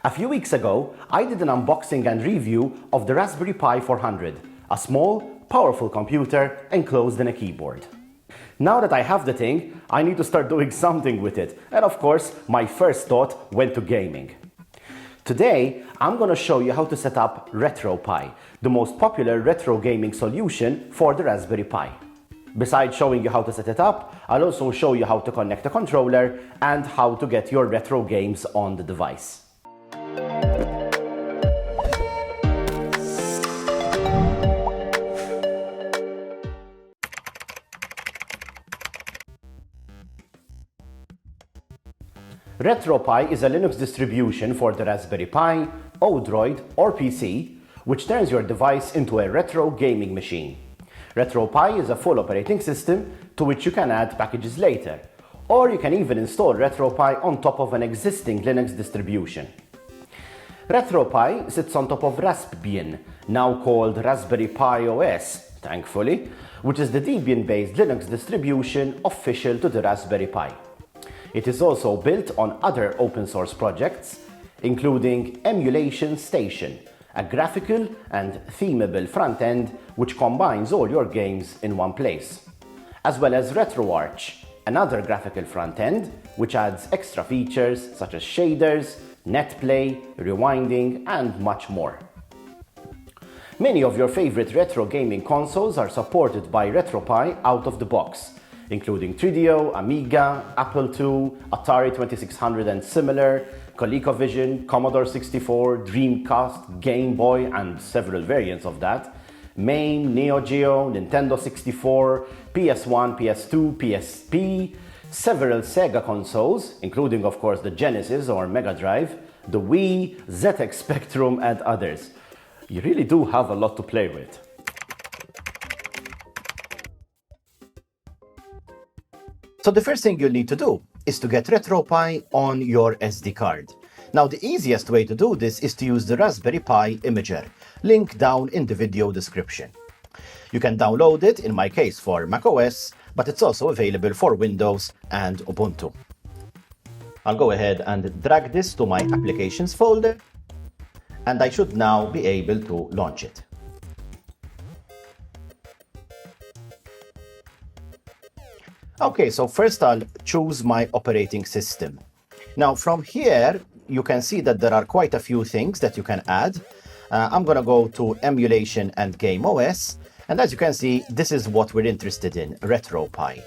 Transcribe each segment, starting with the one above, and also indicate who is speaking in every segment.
Speaker 1: A few weeks ago, I did an unboxing and review of the Raspberry Pi 400, a small, powerful computer enclosed in a keyboard. Now that I have the thing, I need to start doing something with it, and of course, my first thought went to gaming. Today, I'm going to show you how to set up RetroPie, the most popular retro gaming solution for the Raspberry Pi. Besides showing you how to set it up, I'll also show you how to connect the controller and how to get your retro games on the device. RetroPie is a Linux distribution for the Raspberry Pi, Odroid or PC, which turns your device into a retro gaming machine. RetroPie is a full operating system to which you can add packages later, or you can even install RetroPie on top of an existing Linux distribution. RetroPie sits on top of Raspbian, now called Raspberry Pi OS, thankfully, which is the Debian-based Linux distribution official to the Raspberry Pi. It is also built on other open source projects, including Emulation Station, a graphical and themable front end which combines all your games in one place, as well as RetroArch, another graphical front end which adds extra features such as shaders, netplay, rewinding, and much more. Many of your favorite retro gaming consoles are supported by RetroPie out of the box, including 3DO, Amiga, Apple II, Atari 2600 and similar, ColecoVision, Commodore 64, Dreamcast, Game Boy and several variants of that, MAME, Neo Geo, Nintendo 64, PS1, PS2, PSP, several Sega consoles, including of course the Genesis or Mega Drive, the Wii, ZX Spectrum and others. You really do have a lot to play with. So the first thing you'll need to do is to get RetroPie on your SD card. Now the easiest way to do this is to use the Raspberry Pi Imager, link down in the video description. You can download it, in my case for macOS, but it's also available for Windows and Ubuntu. I'll go ahead and drag this to my Applications folder, and I should now be able to launch it. Okay, so first I'll choose my operating system. Now from here, you can see that there are quite a few things that you can add. I'm going to go to Emulation and Game OS. And as you can see, this is what we're interested in, RetroPie.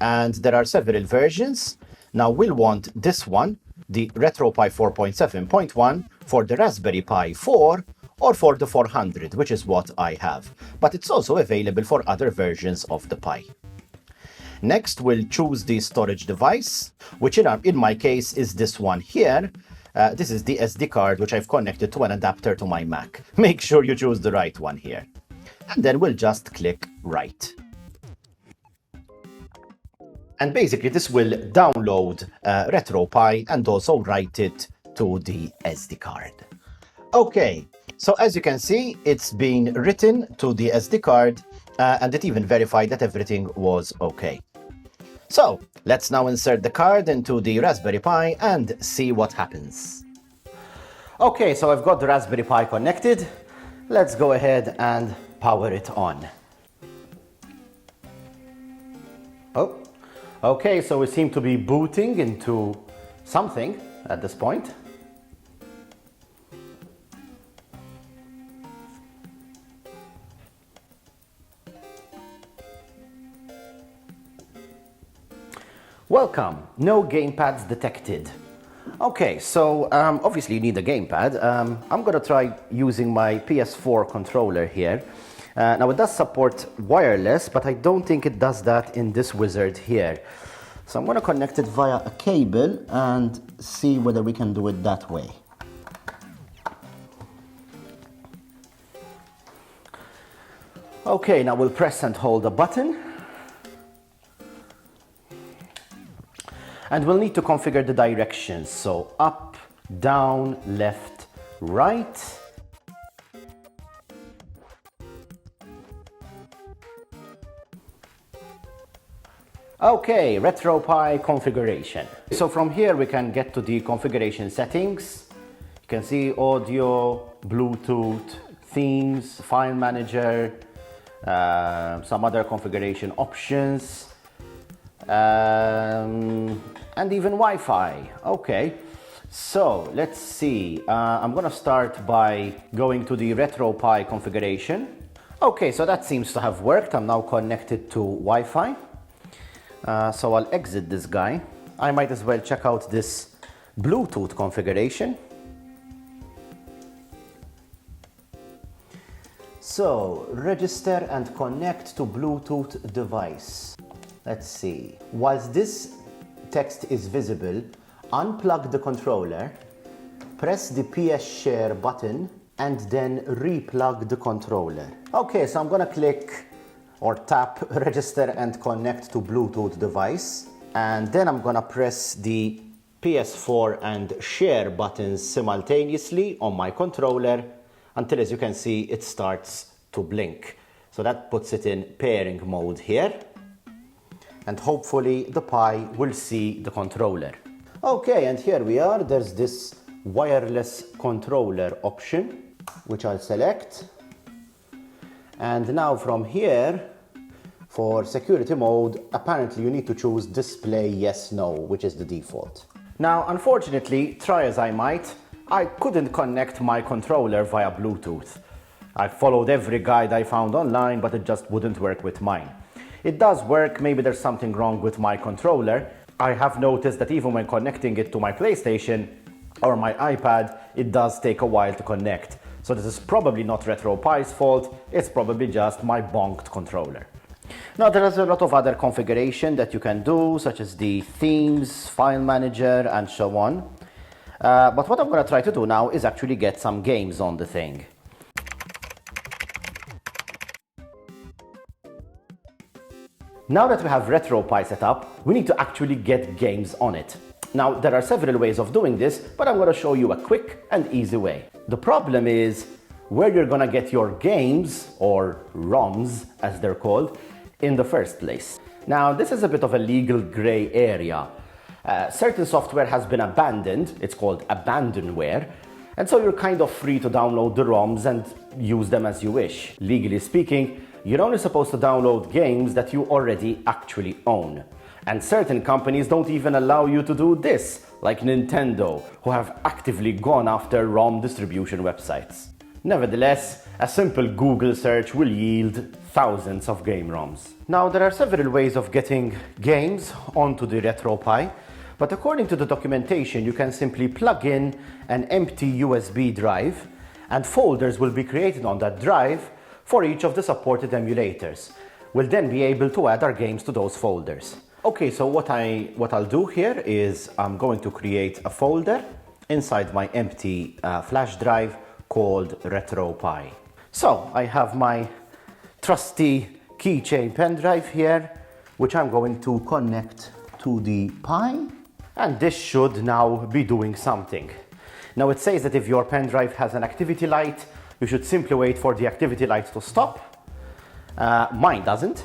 Speaker 1: And there are several versions. Now we'll want this one, the RetroPie 4.7.1 for the Raspberry Pi 4 or for the 400, which is what I have. But it's also available for other versions of the Pi. Next, we'll choose the storage device, which in my case is this one here. This is the SD card, which I've connected to an adapter to my Mac. Make sure you choose the right one here. And then we'll just click Write. And basically, this will download RetroPie and also write it to the SD card. Okay, so as you can see, it's been written to the SD card, and it even verified that everything was okay. So let's now insert the card into the Raspberry Pi and see what happens. Okay, so I've got the Raspberry Pi connected. Let's go ahead and power it on. Oh, okay, so we seem to be booting into something at this point. Welcome, no gamepads detected. Okay, so obviously you need a gamepad. I'm going to try using my PS4 controller here. Now it does support wireless, but I don't think it does that in this wizard here. So I'm going to connect it via a cable and see whether we can do it that way. Okay, now we'll press and hold a button. And we'll need to configure the directions, so up, down, left, right. Okay, RetroPie configuration. So from here we can get to the configuration settings, can see audio, Bluetooth, themes, file manager, some other configuration options, and even Wi-Fi. Okay, so let's see. I'm gonna start by going to the RetroPie configuration. Okay, so that seems to have worked. I'm now connected to Wi-Fi. So I'll exit this guy. I might as well check out this Bluetooth configuration. So, register and connect to Bluetooth device. Let's see. Whilst this text is visible, unplug the controller, press the PS Share button, and then replug the controller. Okay, so I'm gonna click or tap register and connect to Bluetooth device, and then I'm gonna press the PS4 and share buttons simultaneously on my controller until, as you can see, it starts to blink. So that puts it in pairing mode here, and hopefully the Pi will see the controller. Okay, and here we are. There's this wireless controller option, which I'll select. And now from here, for security mode, apparently you need to choose display yes, no, which is the default. Now, unfortunately, try as I might, I couldn't connect my controller via Bluetooth. I followed every guide I found online, but it just wouldn't work with mine. It does work, maybe there's something wrong with my controller. I have noticed that even when connecting it to my PlayStation or my iPad, it does take a while to connect. So this is probably not RetroPie's fault, it's probably just my bonked controller. Now there is a lot of other configuration that you can do, such as the themes, file manager, and so on. But what I'm going to try to do now is actually get some games on the thing. Now that we have RetroPie set up, we need to actually get games on it. Now, there are several ways of doing this, but I'm going to show you a quick and easy way. The problem is where you're going to get your games, or ROMs as they're called, in the first place. Now, this is a bit of a legal gray area. Certain software has been abandoned, it's called abandonware, and so you're kind of free to download the ROMs and use them as you wish. Legally speaking, you're only supposed to download games that you already actually own. And certain companies don't even allow you to do this, like Nintendo, who have actively gone after ROM distribution websites. Nevertheless, a simple Google search will yield thousands of game ROMs. Now, there are several ways of getting games onto the RetroPie, but according to the documentation, you can simply plug in an empty USB drive, and folders will be created on that drive for each of the supported emulators. We'll then be able to add our games to those folders. Okay, so what I'll do here is I'm going to create a folder inside my empty flash drive called RetroPie. So I have my trusty keychain pen drive here, which I'm going to connect to the Pi, and this should now be doing something. Now it says that if your pen drive has an activity light, you should simply wait for the activity light to stop. Mine doesn't,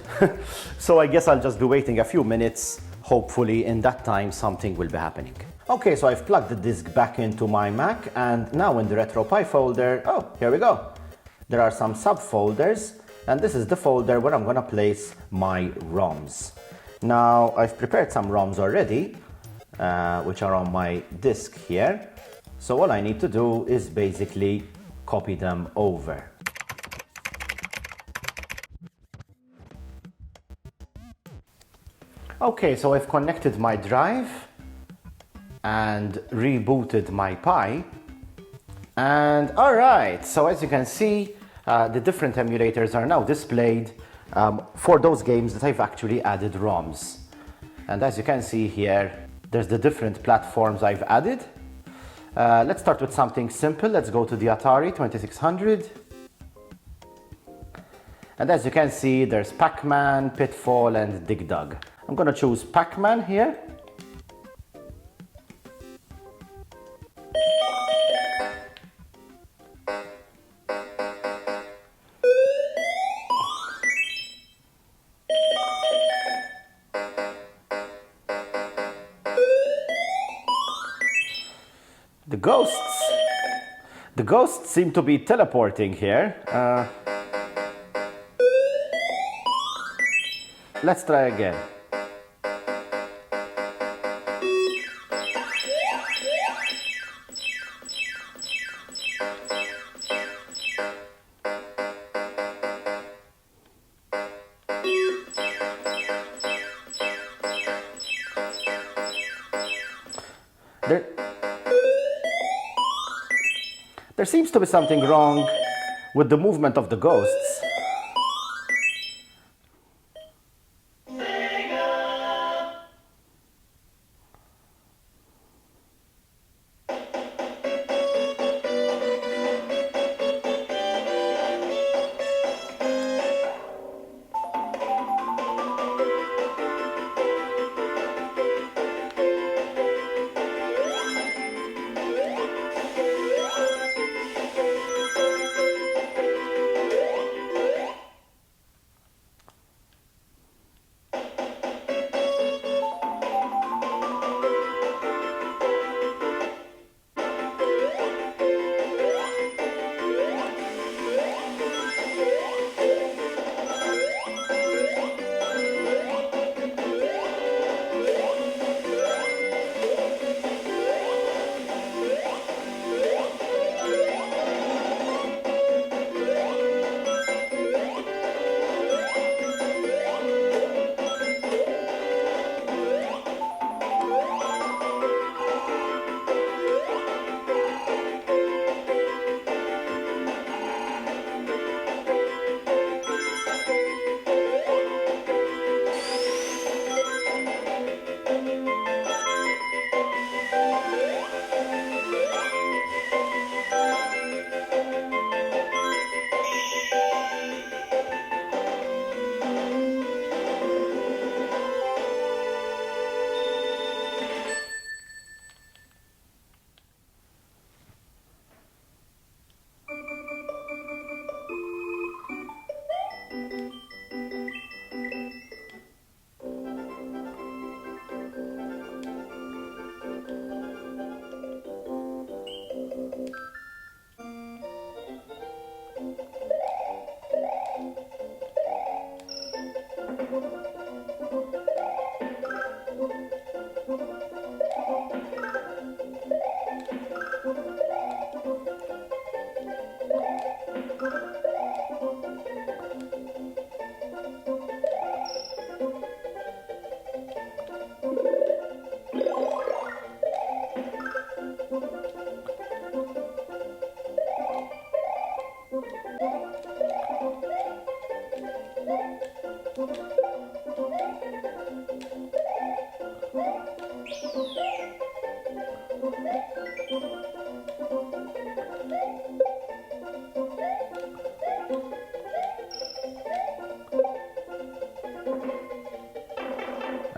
Speaker 1: so I guess I'll just be waiting a few minutes. Hopefully in that time something will be happening. Okay, so I've plugged the disk back into my Mac, and now in the RetroPie folder, oh, here we go. There are some subfolders, and this is the folder where I'm gonna place my ROMs. Now, I've prepared some ROMs already, which are on my disk here. So all I need to do is basically copy them over. Okay, so I've connected my drive and rebooted my Pi. And all right, so as you can see, the different emulators are now displayed for those games that I've actually added ROMs. And as you can see here, there's the different platforms I've added. Let's start with something simple. Let's go to the Atari 2600. And as you can see, there's Pac-Man, Pitfall, and Dig Dug. I'm gonna choose Pac-Man here. The ghosts The ghosts seem to be teleporting here. Let's try again. There seems to be something wrong with the movement of the ghosts.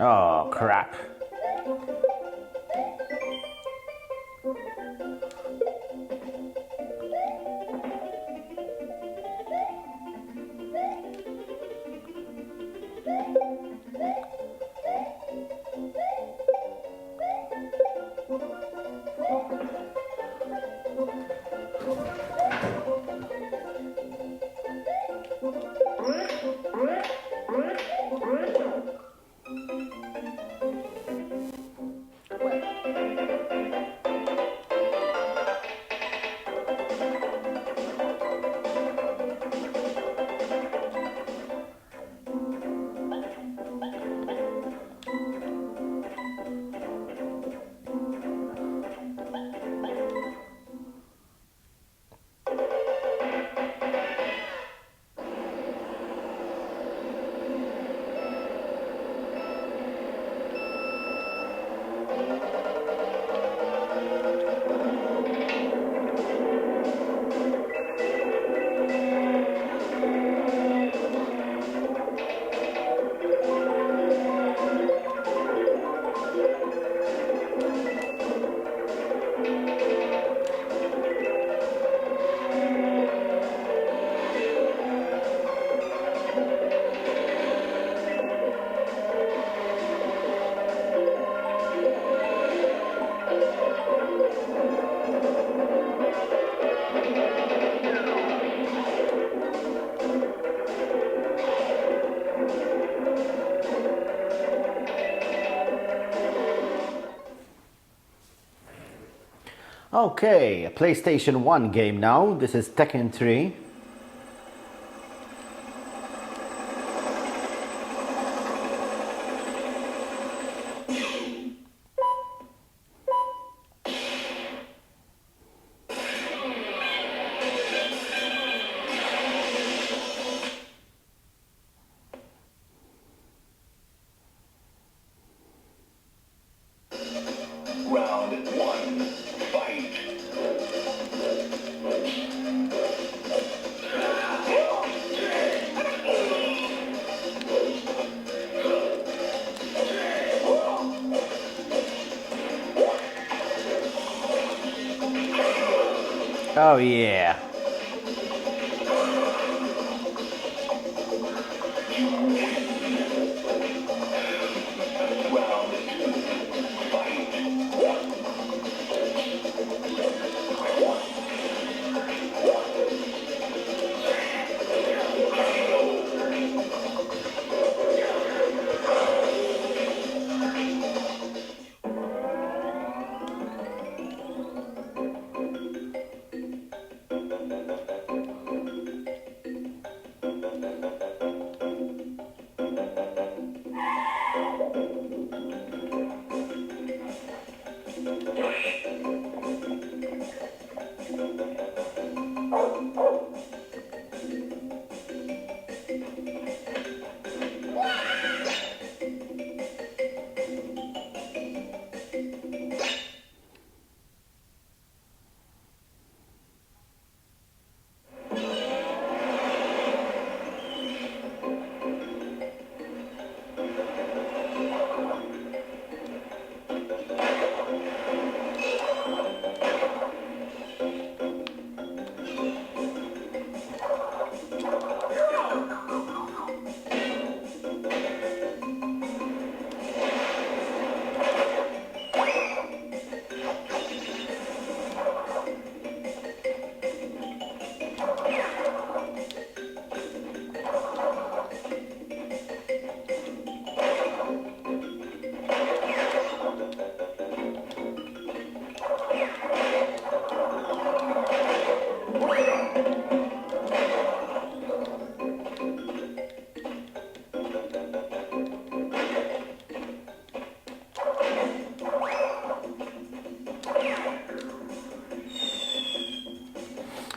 Speaker 1: Oh, crap. Okay, a PlayStation 1 game now. This is Tekken 3.
Speaker 2: Round 1, fight!
Speaker 1: Oh yeah.
Speaker 2: Round 2, fight!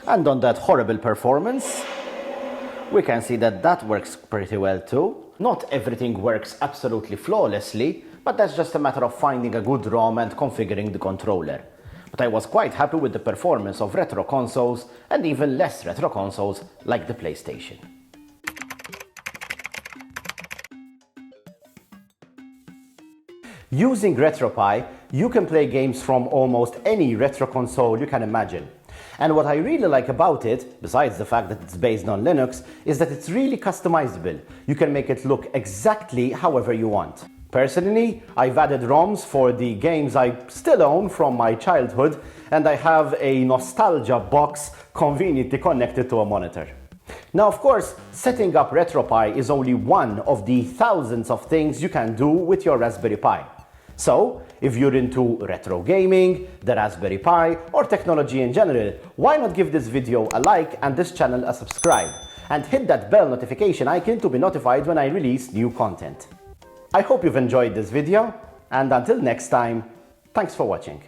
Speaker 1: And on that horrible performance, we can see that that works pretty well too. Not everything works absolutely flawlessly, but that's just a matter of finding a good ROM and configuring the controller. But I was quite happy with the performance of retro consoles and even less retro consoles like the PlayStation. Using RetroPie, you can play games from almost any retro console you can imagine. And what I really like about it, besides the fact that it's based on Linux, is that it's really customizable. You can make it look exactly however you want. Personally, I've added ROMs for the games I still own from my childhood, and I have a nostalgia box conveniently connected to a monitor. Now, of course, setting up RetroPie is only one of the thousands of things you can do with your Raspberry Pi. So, if you're into retro gaming, the Raspberry Pi, or technology in general, why not give this video a like and this channel a subscribe? And hit that bell notification icon to be notified when I release new content. I hope you've enjoyed this video, and until next time, thanks for watching.